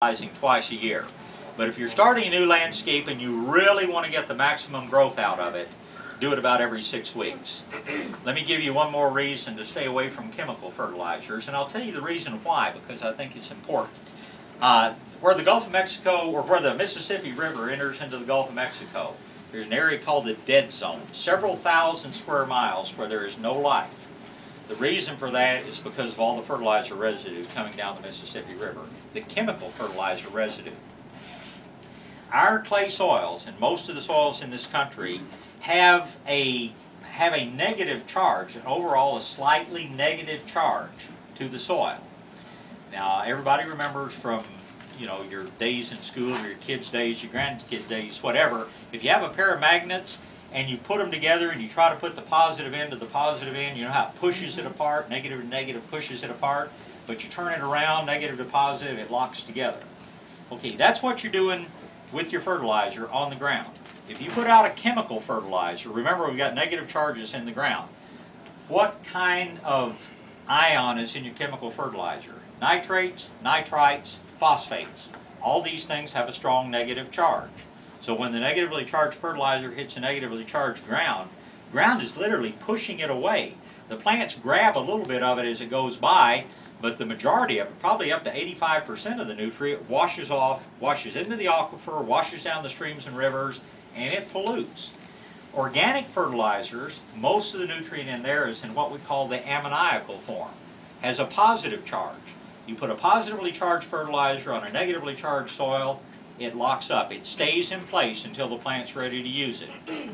twice a year. But if you're starting a new landscape and you really want to get the maximum growth out of it, do it about every 6 weeks. Let me give you one more reason to stay away from chemical fertilizers, and I'll tell you the reason why, because I think it's important. Where the Gulf of Mexico, or where the Mississippi River enters into the Gulf of Mexico, there's an area called the dead zone, several thousand square miles where there is no life. The reason for that is because of all the fertilizer residue coming down the Mississippi River, the chemical fertilizer residue. Our clay soils, and most of the soils in this country, have a negative charge, and overall a slightly negative charge to the soil. Now, everybody remembers from your days in school, your kids' days, your grandkids' days, whatever, if you have a pair of magnets and you put them together and you try to put the positive end to the positive end, you know how it pushes it apart, negative to negative pushes it apart, but you turn it around, negative to positive, it locks together. Okay, that's what you're doing with your fertilizer on the ground. If you put out a chemical fertilizer, remember we've got negative charges in the ground. What kind of ion is in your chemical fertilizer? Nitrates, nitrites, phosphates. All these things have a strong negative charge. So when the negatively charged fertilizer hits a negatively charged ground, ground is literally pushing it away. The plants grab a little bit of it as it goes by, but the majority of it, probably up to 85% of the nutrient, washes off, washes into the aquifer, washes down the streams and rivers, and it pollutes. Organic fertilizers, most of the nutrient in there is in what we call the ammoniacal form, has a positive charge. You put a positively charged fertilizer on a negatively charged soil, it locks up. It stays in place until the plant's ready to use it. The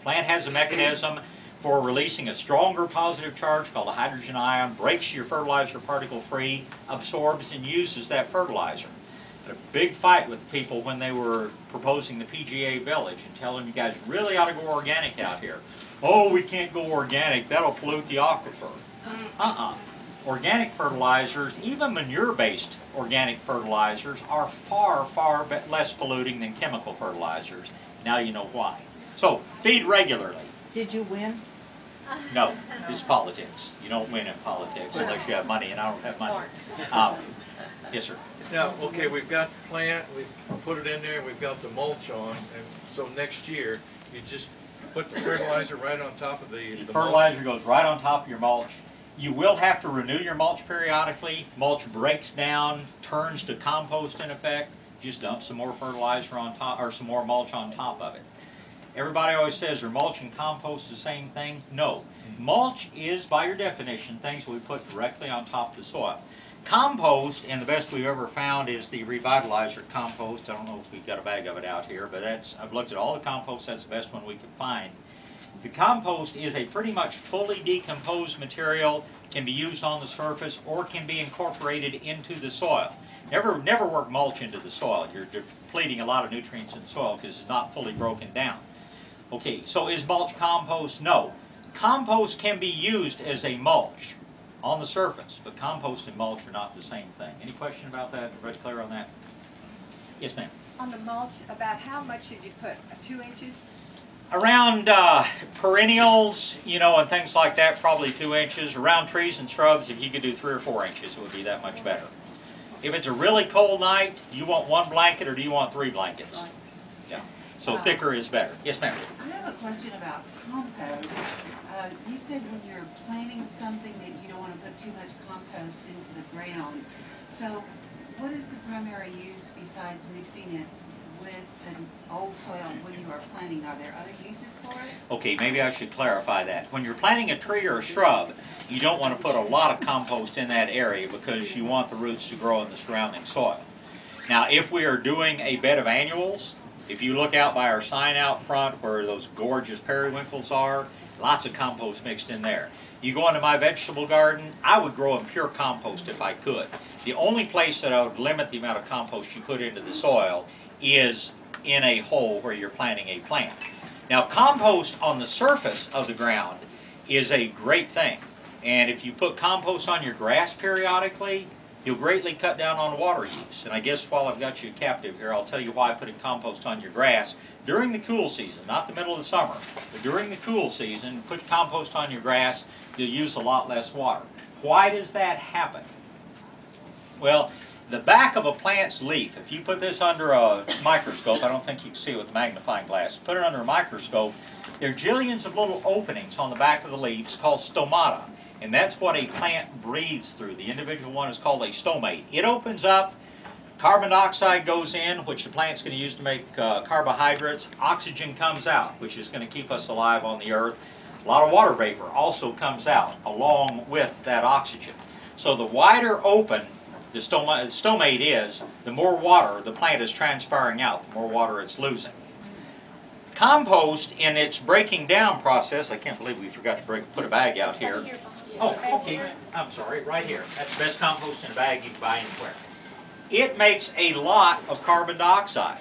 plant has a mechanism for releasing a stronger positive charge called a hydrogen ion, breaks your fertilizer particle free, absorbs and uses that fertilizer. Had a big fight with people when they were proposing the PGA village and telling you guys really ought to go organic out here. Oh, we can't go organic, that'll pollute the aquifer. Organic fertilizers, even manure-based organic fertilizers, are far, far less polluting than chemical fertilizers. Now you know why. So, feed regularly. Did you win? No, it's politics. You don't win in politics unless you have money, and I don't have money. Yes, sir. Now, okay, we've got the plant, we've put it in there, we've got the mulch on, and so next year, you just put the fertilizer right on top of the fertilizer goes right on top of your mulch. You will have to renew your mulch periodically. Mulch breaks down, turns to compost in effect. Just dump some more fertilizer on top, or some more mulch on top of it. Everybody always says, are mulch and compost the same thing? No. Mulch is, by your definition, things we put directly on top of the soil. Compost, and the best we've ever found is the Revitalizer compost. I don't know if we've got a bag of it out here, but I've looked at all the compost, that's the best one we could find. The compost is a pretty much fully decomposed material, can be used on the surface or can be incorporated into the soil. Never work mulch into the soil. You're depleting a lot of nutrients in the soil because it's not fully broken down. Okay, so is mulch compost? No. Compost can be used as a mulch on the surface, but compost and mulch are not the same thing. Any question about that? Everybody's clear on that? Yes, ma'am. On the mulch, about how much should you put? 2 inches? Around perennials, and things like that, probably 2 inches. Around trees and shrubs, if you could do 3 or 4 inches, it would be that much better. If it's a really cold night, do you want 1 blanket or do you want 3 blankets? Yeah. So thicker is better. Yes, ma'am. I have a question about compost. You said when you're planting something that you don't want to put too much compost into the ground. So what is the primary use besides mixing it with the old soil when you are planting? Are there other uses for it? Okay, maybe I should clarify that. When you're planting a tree or a shrub, you don't want to put a lot of compost in that area because you want the roots to grow in the surrounding soil. Now, if we are doing a bed of annuals, if you look out by our sign out front where those gorgeous periwinkles are, lots of compost mixed in there. You go into my vegetable garden, I would grow in pure compost if I could. The only place that I would limit the amount of compost you put into the soil is in a hole where you're planting a plant. Now, compost on the surface of the ground is a great thing. And if you put compost on your grass periodically, you'll greatly cut down on water use. And I guess while I've got you captive here, I'll tell you why putting compost on your grass during the cool season, not the middle of the summer, but during the cool season, put compost on your grass, you'll use a lot less water. Why does that happen? Well, The back of a plant's leaf, if you put this under a microscope, I don't think you can see it with a magnifying glass, put it under a microscope, there are jillions of little openings on the back of the leaves called stomata. And that's what a plant breathes through. The individual one is called a stomate. It opens up, carbon dioxide goes in, which the plant's going to use to make carbohydrates. Oxygen comes out, which is going to keep us alive on the earth. A lot of water vapor also comes out along with that oxygen. So the wider open the stomate is, the more water the plant is transpiring out, the more water it's losing. Compost, in its breaking down process, I can't believe we forgot to put a bag out here. Oh, okay, I'm sorry, right here. That's the best compost in a bag you can buy anywhere. It makes a lot of carbon dioxide.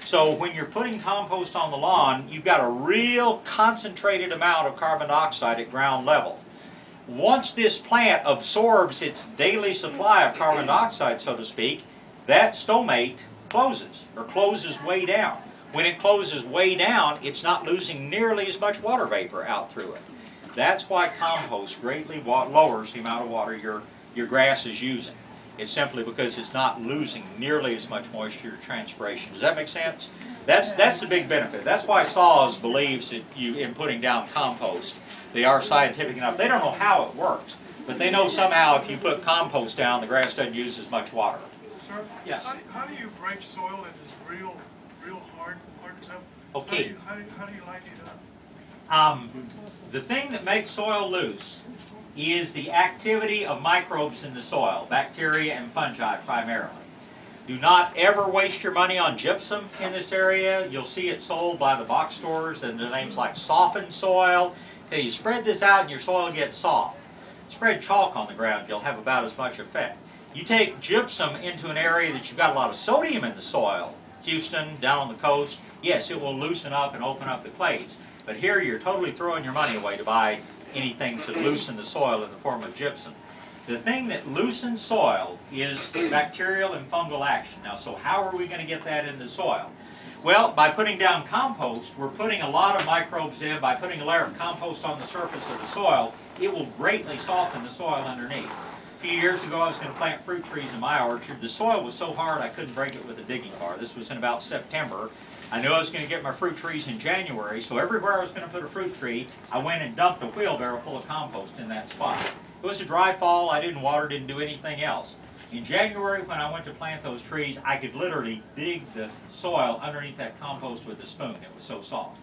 So when you're putting compost on the lawn, you've got a real concentrated amount of carbon dioxide at ground level. Once this plant absorbs its daily supply of carbon dioxide, so to speak, that stomate closes, or closes way down. When it closes way down, it's not losing nearly as much water vapor out through it. That's why compost greatly lowers the amount of water your grass is using. It's simply because it's not losing nearly as much moisture or transpiration. Does that make sense? That's the big benefit. That's why SAWS believes that in putting down compost. They are scientific enough. They don't know how it works, but they know somehow if you put compost down, the grass doesn't use as much water. Sir, yes. How do you break soil that is real hard stuff? Okay. How do you line it up? The thing that makes soil loose is the activity of microbes in the soil, bacteria and fungi primarily. Do not ever waste your money on gypsum in this area. You'll see it sold by the box stores, and the names like softened soil. Okay, you spread this out and your soil gets soft. Spread chalk on the ground, you'll have about as much effect. You take gypsum into an area that you've got a lot of sodium in the soil, Houston, down on the coast, yes, it will loosen up and open up the clays. But here you're totally throwing your money away to buy anything to loosen the soil in the form of gypsum. The thing that loosens soil is bacterial and fungal action. Now, so how are we going to get that in the soil? Well, by putting down compost, we're putting a lot of microbes in. By putting a layer of compost on the surface of the soil, it will greatly soften the soil underneath. A few years ago, I was going to plant fruit trees in my orchard. The soil was so hard I couldn't break it with a digging bar. This was in about September. I knew I was going to get my fruit trees in January, so everywhere I was going to put a fruit tree, I went and dumped a wheelbarrow full of compost in that spot. It was a dry fall. I didn't water, didn't do anything else. In January, when I went to plant those trees, I could literally dig the soil underneath that compost with a spoon. It was so soft.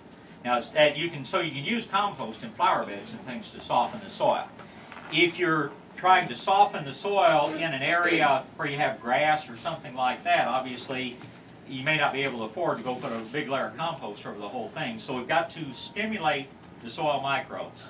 Now, you can use compost in flower beds and things to soften the soil. If you're trying to soften the soil in an area where you have grass or something like that, obviously, you may not be able to afford to go put a big layer of compost over the whole thing. So we've got to stimulate the soil microbes.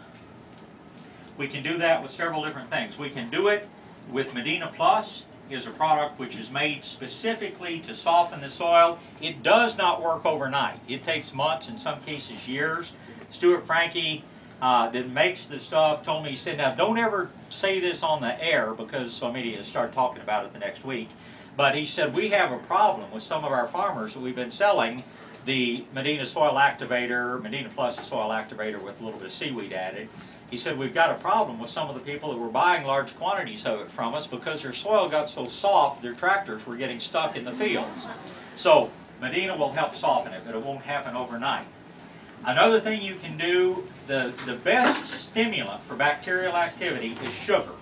We can do that with several different things. We can do it with Medina Plus. Is a product which is made specifically to soften the soil. It does not work overnight. It takes months, in some cases years. Stuart Frankie, that makes the stuff, told me, he said, now don't ever say this on the air because social media start talking about it the next week. But he said, we have a problem with some of our farmers that we've been selling the Medina Soil Activator, Medina Plus Soil Activator with a little bit of seaweed added. He said, we've got a problem with some of the people that were buying large quantities of it from us because their soil got so soft, their tractors were getting stuck in the fields. So Medina will help soften it, but it won't happen overnight. Another thing you can do, the best stimulant for bacterial activity is sugar.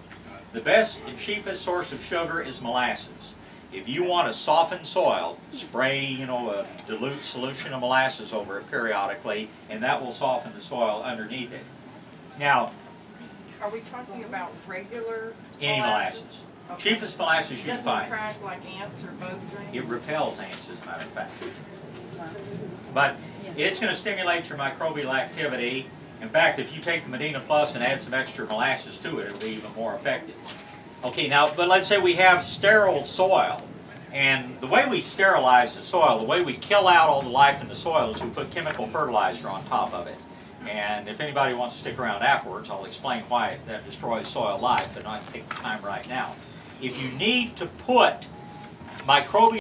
The best and cheapest source of sugar is molasses. If you want to soften soil, spray, a dilute solution of molasses over it periodically, and that will soften the soil underneath it. Now, are we talking about regular any molasses. Okay. Cheapest molasses you can find. Doesn't track like ants or bugs or anything? It repels ants, as a matter of fact. But it's going to stimulate your microbial activity. In fact, if you take the Medina Plus and add some extra molasses to it, it'll be even more effective. Okay, now, but let's say we have sterile soil. And the way we sterilize the soil, the way we kill out all the life in the soil is we put chemical fertilizer on top of it. And if anybody wants to stick around afterwards, I'll explain why that destroys soil life, but not take the time right now. If you need to put microbial